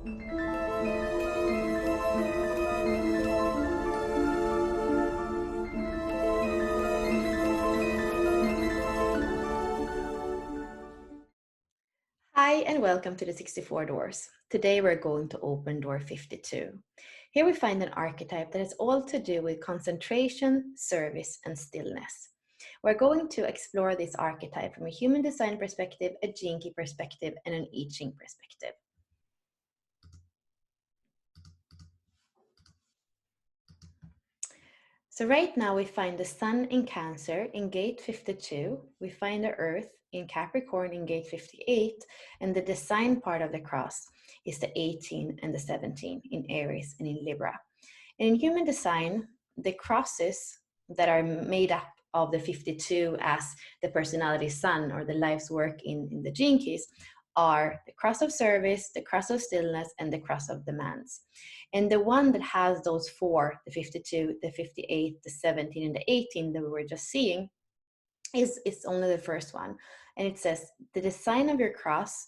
Hi, and welcome to the 64 Doors. Today we're going to open door 52. Here we find an archetype that has all to do with concentration, service, and stillness. We're going to explore this archetype from a human design perspective, a gene key perspective, and an I Ching perspective. So right now we find the Sun in Cancer in gate 52, we find the Earth in Capricorn in gate 58, and the design part of the cross is the 18 and the 17 in Aries and in Libra. And in human design, the crosses that are made up of the 52 as the personality sun or the life's work in the gene keys are the cross of service, the cross of stillness, and the cross of demands. And the one that has those four, the 52, the 58, the 17, and the 18 that we were just seeing, is only the first one. And it says, the design of your cross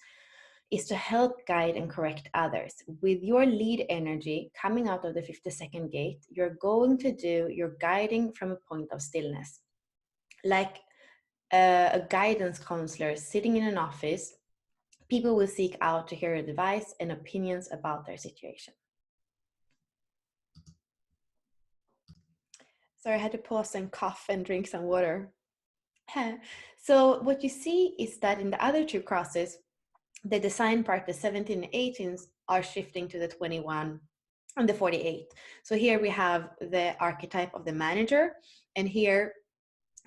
is to help guide and correct others. With your lead energy coming out of the 52nd gate, you're going to do your guiding from a point of stillness. Like a guidance counselor sitting in an office, people will seek out to hear advice and opinions about their situation. Sorry, I had to pause and cough and drink some water. So what you see is that in the other two crosses, the design part, the 17 and 18s, are shifting to the 21 and the 48. So here we have the archetype of the manager, and here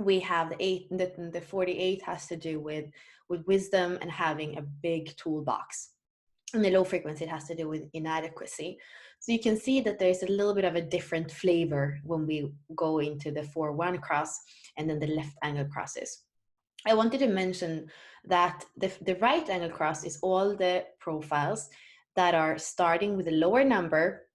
we have the 48 has to do with wisdom and having a big toolbox. And the low frequency, it has to do with inadequacy. So you can see that there's a little bit of a different flavor when we go into the 4-1 cross and then the left angle crosses. I wanted to mention that the right angle cross is all the profiles that are starting with a lower number.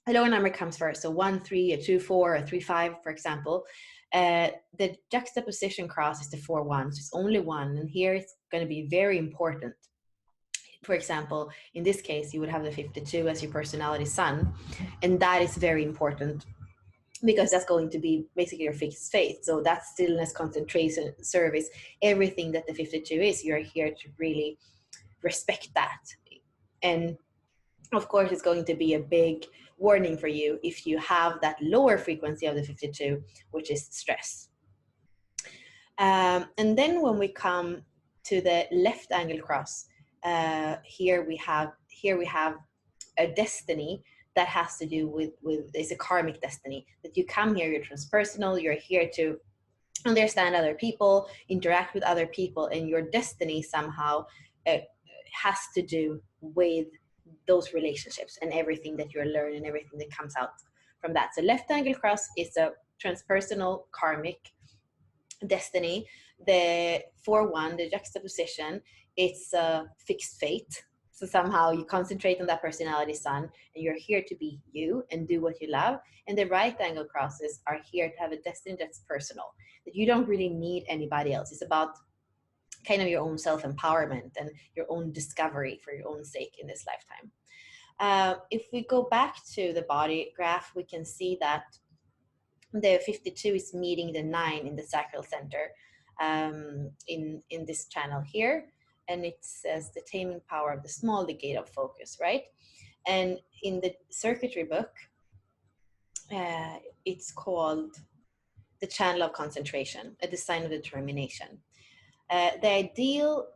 A lower number comes first, so 1, 3, a 2, 4, a 3, 5, for example. The juxtaposition cross is the 4-1, so it's only one, and here it's going to be very important. For example, in this case, you would have the 52 as your personality sun, and that is very important because that's going to be basically your fixed faith. So that's stillness, concentration, service, everything that the 52 is, you're here to really respect that. And of course, it's going to be a big warning for you if you have that lower frequency of the 52, which is stress. And then when we come to the left angle cross, here we have a destiny that has to do with it's a karmic destiny, that you come here, you're transpersonal, you're here to understand other people, interact with other people, and your destiny somehow has to do with those relationships and everything that you're learning, everything that comes out from that. So left angle cross is a transpersonal karmic destiny. The 4-1, the juxtaposition, it's a fixed fate. So somehow you concentrate on that personality sun, and you're here to be you and do what you love. And the right angle crosses are here to have a destiny that's personal, that you don't really need anybody else. It's about kind of your own self-empowerment and your own discovery for your own sake in this lifetime. If we go back to the body graph, we can see that the 52 is meeting the 9 in the sacral center in this channel here. And it says the taming power of the small, the gate of focus, right? And in the circuitry book, it's called the channel of concentration, a design of determination. The ideal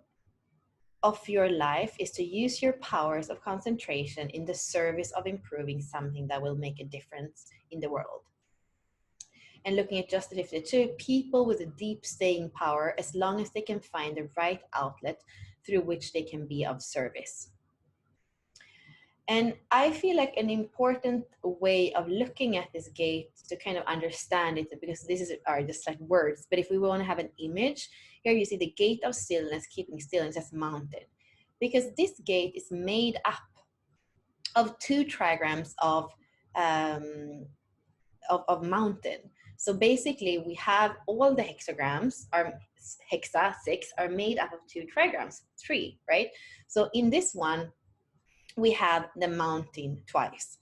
of your life is to use your powers of concentration in the service of improving something that will make a difference in the world. And looking at just the 52, people with a deep staying power, as long as they can find the right outlet through which they can be of service. And I feel like an important way of looking at this gate to kind of understand it, because these are just like words, but if we want to have an image, here you see the gate of stillness, keeping stillness as mountain. Because this gate is made up of 2 trigrams of mountain. So basically we have all the hexagrams, or hexa 6, are made up of 2 trigrams, 3, right? So in this one, we have the mountain twice.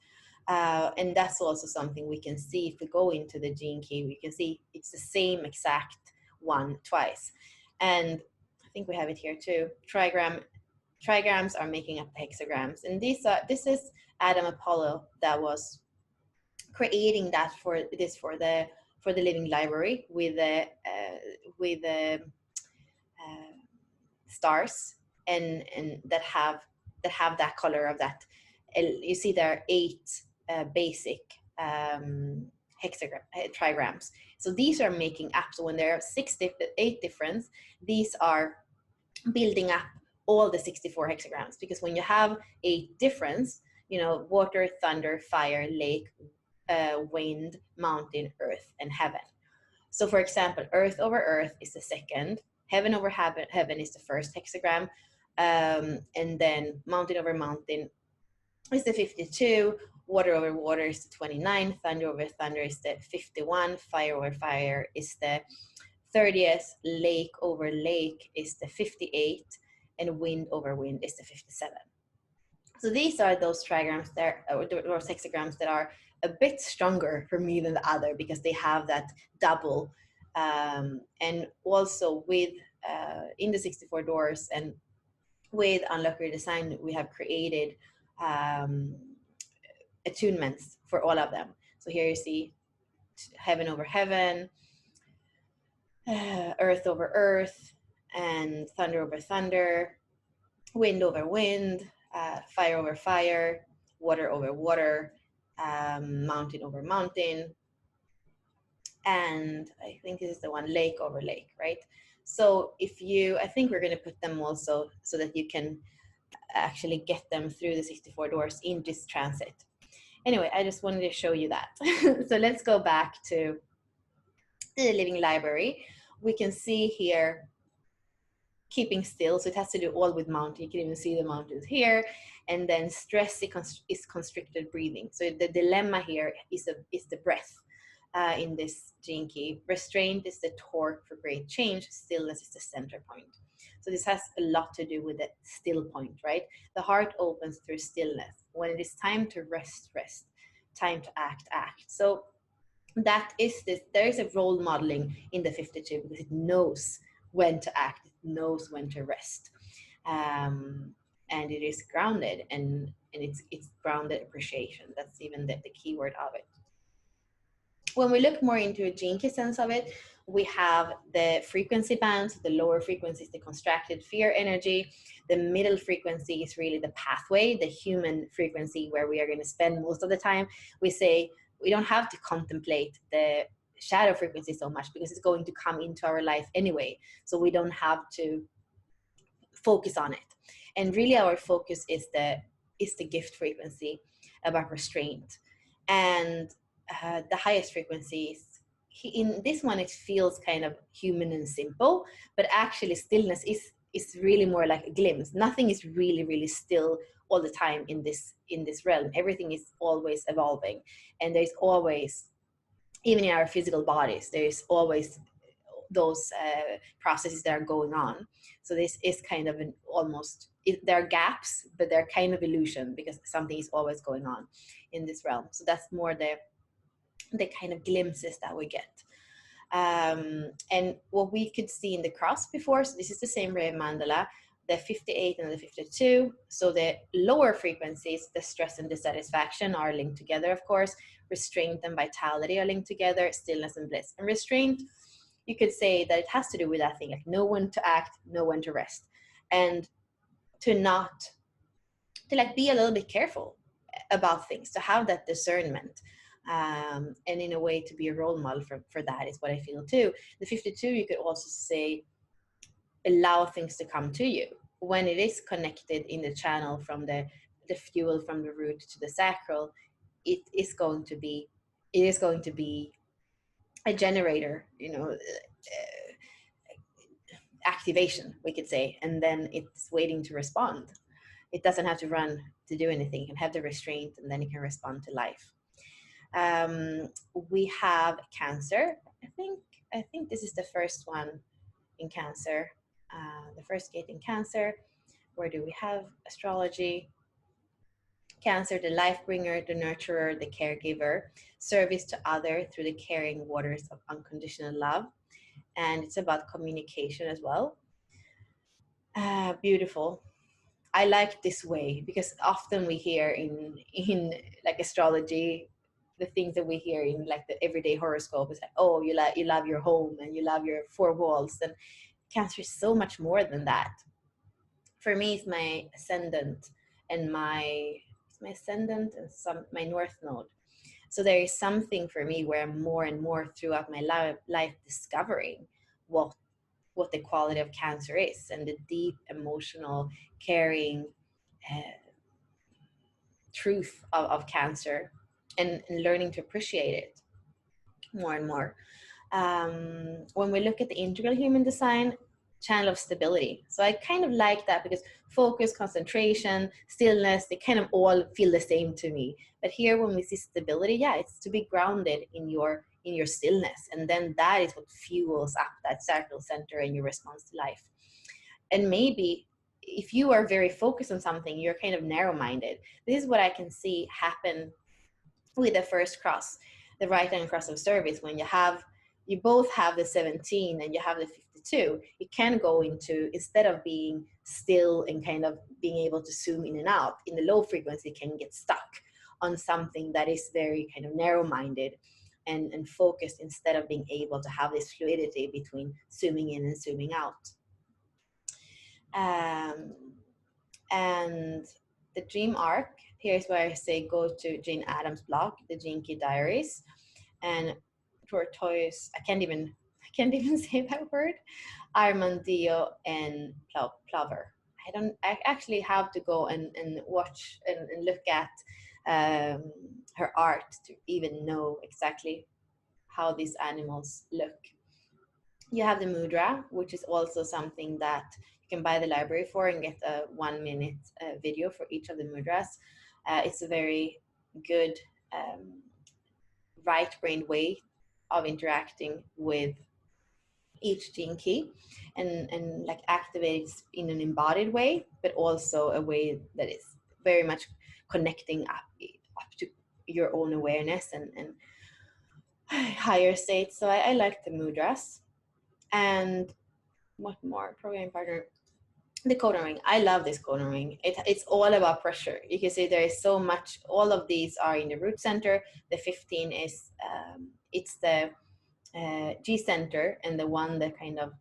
And that's also something we can see if we go into the gene key. We can see it's the same exact one twice. And I think we have it here too. Trigrams are making up the hexagrams. And this is Adam Apollo that was creating that for the living library with the stars and that color of that. You see there are 8 basic trigrams. So these are making up. So when there are 8 different, these are building up all the 64 hexagrams. Because when you have 8 difference, water, thunder, fire, lake, wind, mountain, earth, and heaven. So for example, earth over earth is the second, heaven over heaven is the first hexagram, and then mountain over mountain is the 52, water over water is the 29, thunder over thunder is the 51, fire over fire is the 30th, lake over lake is the 58, and wind over wind is the 57. So these are those trigrams there, or those hexagrams that are a bit stronger for me than the other because they have that double. And also with in the 64 doors and with Unlock Your Design, we have created attunements for all of them. So here you see heaven over heaven, earth over earth, and thunder over thunder, wind over wind, fire over fire, water over water, mountain over mountain, and I think this is the one, lake over lake, right? So I think we're going to put them also so that you can actually get them through the 64 doors in this transit. Anyway, I just wanted to show you that. So let's go back to the living library. We can see here keeping still, so it has to do all with mountain. You can even see the mountains here. And then stress is constricted breathing. So the dilemma here is the breath in this gene key. Restraint is the torque for great change. Stillness is the center point. So this has a lot to do with the still point, right? The heart opens through stillness. When it is time to rest, rest. Time to act, act. So that is this. There is a role modeling in the 52 because it knows when to act, it knows when to rest, and it is grounded, and it's grounded appreciation. That's even the key word of it. When we look more into a gene key sense of it, we have the frequency bands. The lower frequency is the constructed fear energy. The middle frequency is really the pathway, the human frequency, where we are going to spend most of the time. We say we don't have to contemplate the shadow frequency so much because it's going to come into our life anyway. So we don't have to focus on it. And really our focus is the gift frequency about restraint. And the highest frequencies, in this one, it feels kind of human and simple, but actually stillness is really more like a glimpse. Nothing is really, really still all the time in this realm. Everything is always evolving, and there's always, even in our physical bodies, there's always those processes that are going on. So this is kind of there are gaps, but they're kind of illusion because something is always going on in this realm. So that's more the kind of glimpses that we get. And what we could see in the cross before, so this is the same ray mandala, the 58 and the 52. So the lower frequencies, the stress and dissatisfaction, are linked together, of course. Restraint and vitality are linked together, stillness and bliss. And restraint, you could say that it has to do with that thing, like know when to act, know when to rest, and to be a little bit careful about things, to have that discernment. And in a way to be a role model for that is what I feel too. The 52, you could also say, allow things to come to you. When it is connected in the channel from the fuel from the root to the sacral, it is going to be a generator, activation, we could say, and then it's waiting to respond. It doesn't have to run to do anything. It can have the restraint, and then it can respond to life. We have Cancer. I think this is the first one in Cancer, the first gate in Cancer. Where do we have astrology? Cancer, the life bringer, the nurturer, the caregiver, service to other through the caring waters of unconditional love. And it's about communication as well. Beautiful. I like this way because often we hear in like astrology, the things that we hear in like the everyday horoscope is like, oh, you love your home and you love your four walls. And Cancer is so much more than that. For me, it's my ascendant and my ascendant and my north node. So there is something for me where I'm more and more throughout my life discovering what the quality of Cancer is, and the deep emotional caring truth of Cancer, and learning to appreciate it more and more. When we look at the integral human design, channel of stability. So I kind of like that because focus, concentration, stillness, they kind of all feel the same to me. But here when we see stability, yeah, it's to be grounded in your stillness. And then that is what fuels up that circle center and your response to life. And maybe if you are very focused on something, you're kind of narrow-minded. This is what I can see happen with the first cross, the right hand cross of service. When you both have the 17 and you have the 52, it can go into, instead of being still and kind of being able to zoom in and out, in the low frequency can get stuck on something that is very kind of narrow-minded and focused, instead of being able to have this fluidity between zooming in and zooming out. And the dream arc, here's where I say go to Jane Addams' blog, the Gene Key Diaries, and tortoise. I can't even say that word. Armadillo and plover. I actually have to go and watch and look at her art to even know exactly how these animals look. You have the mudra, which is also something that you can buy the library for and get a 1 minute video for each of the mudras. It's a very good right-brained way of interacting with each gene key, and like activates in an embodied way, but also a way that is very much connecting up to your own awareness and higher states. So I like the mudras. And what more? Programming partner, the codon ring. I love this codon ring. It's all about pressure. You can see there is so much. All of these are in the root center. The 15 is it's the G center, and the one that kind of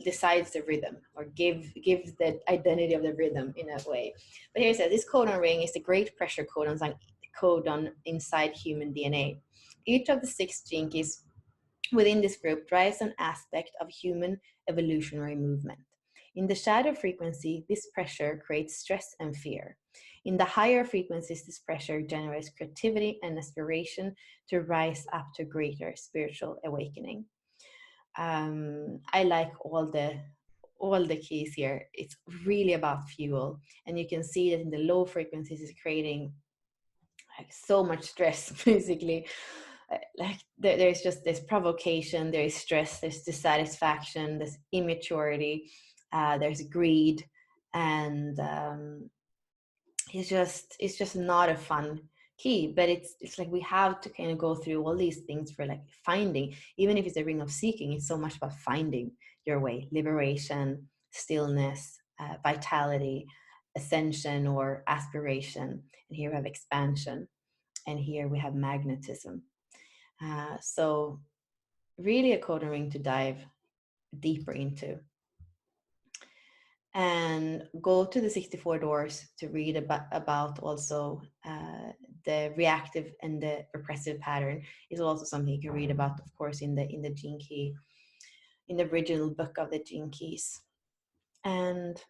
decides the rhythm, or gives the identity of the rhythm in a way. But here it says this codon ring is the great pressure codon inside human DNA. Each of the 6 gene keys within this group drives an aspect of human evolutionary movement. In the shadow frequency, this pressure creates stress and fear. In the higher frequencies, this pressure generates creativity and aspiration to rise up to greater spiritual awakening. I like all the keys here. It's really about fuel, and you can see that in the low frequencies is creating like so much stress basically. Like there's just this provocation, there is stress, there's dissatisfaction, there's immaturity, there's greed, and it's just not a fun key. But it's like we have to kind of go through all these things for like finding, even if it's a ring of seeking, it's so much about finding your way, liberation, stillness, vitality, ascension or aspiration. And here we have expansion, and here we have magnetism. So really a codon ring to dive deeper into. And go to the 64 doors to read about also the reactive and the repressive pattern is also something you can read about, of course, in the gene key, in the original book of the gene keys. And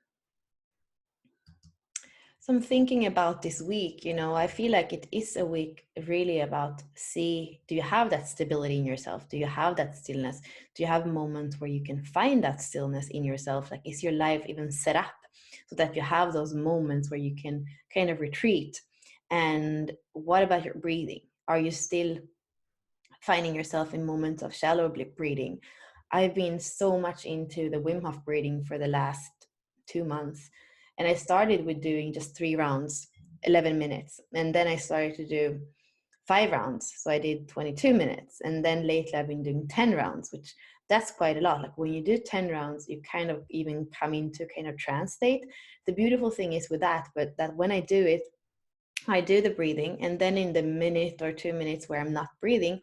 so I'm thinking about this week, I feel like it is a week really about do you have that stability in yourself? Do you have that stillness? Do you have moments where you can find that stillness in yourself? Like, is your life even set up so that you have those moments where you can kind of retreat? And what about your breathing? Are you still finding yourself in moments of shallow breathing? I've been so much into the Wim Hof breathing for the last 2 months. And I started with doing just 3 rounds 11 minutes. And then I started to do 5 rounds. So I did 22 minutes. And then lately I've been doing 10 rounds, which that's quite a lot. Like when you do 10 rounds, you kind of even come into kind of trance state. The beautiful thing is with that, but that when I do it, I do the breathing, and then in the minute or 2 minutes where I'm not breathing,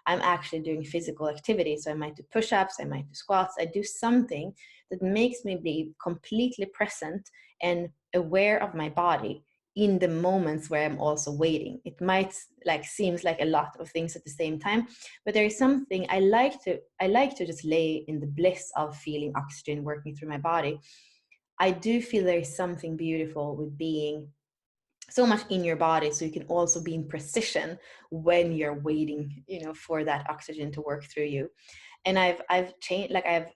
I'm actually doing physical activity. So I might do push-ups, I might do squats, I do something that makes me be completely present and aware of my body in the moments where I'm also waiting. It might like seems like a lot of things at the same time, but there is something I like to just lay in the bliss of feeling oxygen working through my body. I do feel there is something beautiful with being so much in your body, so you can also be in precision when you're waiting, for that oxygen to work through you. And I've changed, like I've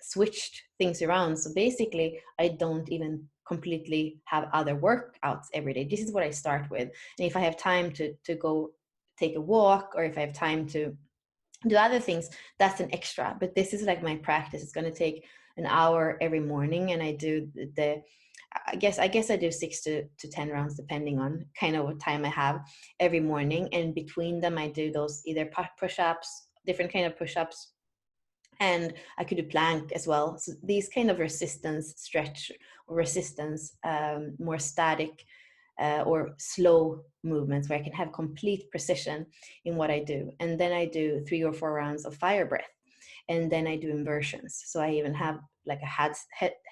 switched things around. So basically I don't even completely have other workouts every day. This is what I start with. And if I have time to go take a walk, or if I have time to do other things, that's an extra. But this is like my practice. It's going to take an hour every morning, and I do the I guess I do 6 to 10 rounds depending on kind of what time I have every morning. And between them I do those either push-ups, different kind of push-ups, and I could do plank as well. So these kind of resistance stretch or resistance, more static or slow movements where I can have complete precision in what I do. And then I do 3 or 4 rounds of fire breath, and then I do inversions. So I even have like a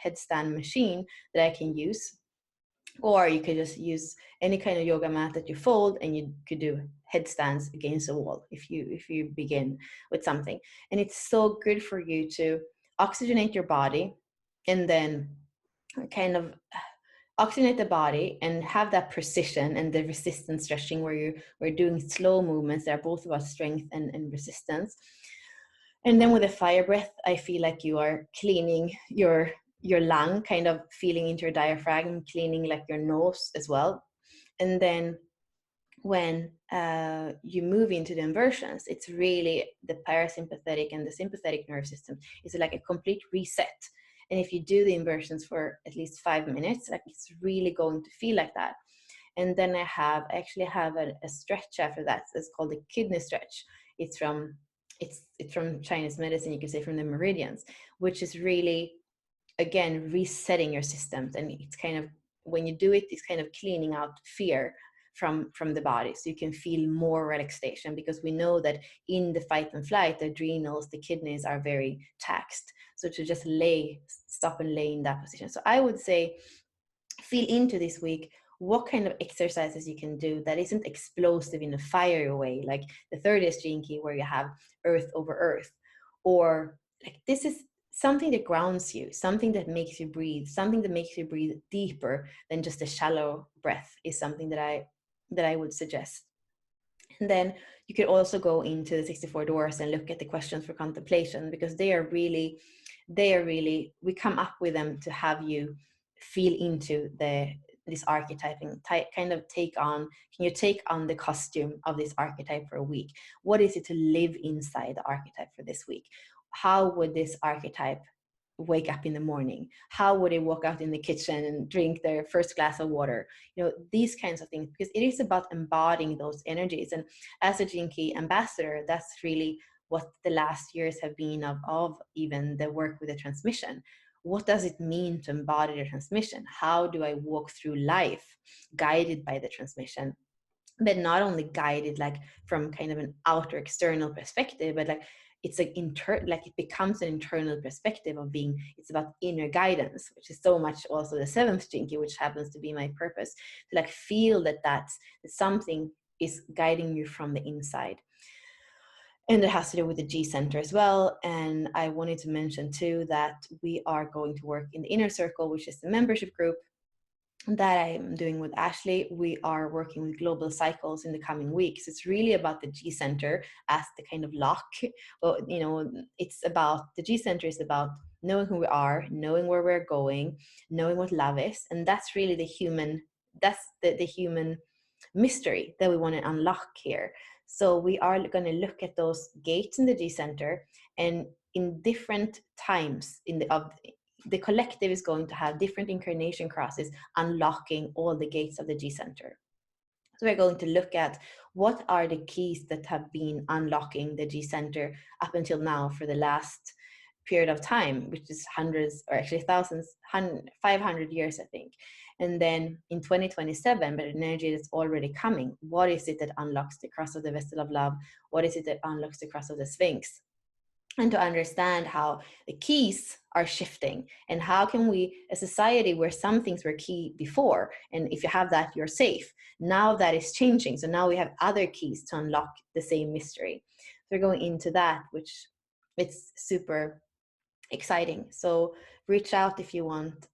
headstand machine that I can use, or you could just use any kind of yoga mat that you fold, and you could do headstands against a wall if you begin with something. And it's so good for you to oxygenate your body, and then kind of oxygenate the body and have that precision and the resistance stretching where we're doing slow movements that are both about strength and resistance. And then with the fire breath, I feel like you are cleaning your lung, kind of feeling into your diaphragm, cleaning like your nose as well. And then when you move into the inversions, it's really the parasympathetic and the sympathetic nerve system. It's like a complete reset. And if you do the inversions for at least 5 minutes, like it's really going to feel like that. And then I actually have a stretch after that. It's called the Echidna Stretch. It's from Chinese medicine, you could say, from the meridians, which is really, again, resetting your systems. And it's kind of, when you do it, it's kind of cleaning out fear from the body, so you can feel more relaxation, because we know that in the fight and flight, the adrenals, the kidneys are very taxed. So to just stop and lay in that position. So I would say, feel into this week what kind of exercises you can do that isn't explosive in a fiery way, like the 30th gene key where you have earth over earth, or like this is something that grounds you, something that makes you breathe, something that makes you breathe deeper than just a shallow breath, is something that I would suggest. And then you could also go into the 64 doors and look at the questions for contemplation, because they are really, we come up with them to have you feel into this archetype and kind of can you take on the costume of this archetype for a week? What is it to live inside the archetype for this week? How would this archetype wake up in the morning? How would they walk out in the kitchen and drink their first glass of water? These kinds of things, because it is about embodying those energies. And as a Gene Key ambassador, that's really what the last years have been of even the work with the transmission. What does it mean to embody the transmission? How do I walk through life guided by the transmission? But not only guided like from kind of an outer external perspective, but like it's like it becomes an internal perspective of being, it's about inner guidance, which is so much also the 7th Gene Key, which happens to be my purpose, to like feel that something is guiding you from the inside. And it has to do with the G center as well. And I wanted to mention too that we are going to work in the inner circle, which is the membership group that I'm doing with Ashley. We are working with global cycles in the coming weeks. It's really about the G center as the kind of lock. Well, it's about, the G center is about knowing who we are, knowing where we're going, knowing what love is. And that's really the human mystery that we want to unlock here. So we are going to look at those gates in the G center, and in different times the collective is going to have different incarnation crosses unlocking all the gates of the G center. So we're going to look at what are the keys that have been unlocking the G center up until now for the last period of time, which is hundreds or actually thousands, 500 years, I think. And then in 2027, but an energy that's already coming, what is it that unlocks the cross of the vessel of love? What is it that unlocks the cross of the Sphinx? And to understand how the keys are shifting, and how can we, a society where some things were key before, and if you have that, you're safe. Now that is changing. So now we have other keys to unlock the same mystery. So we're going into that, which it's super exciting. So reach out if you want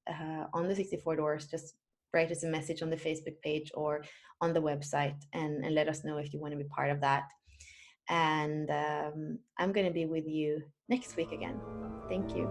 on the 64 Doors. Just write us a message on the Facebook page or on the website, and let us know if you want to be part of that. And I'm going to be with you next week again. Thank you.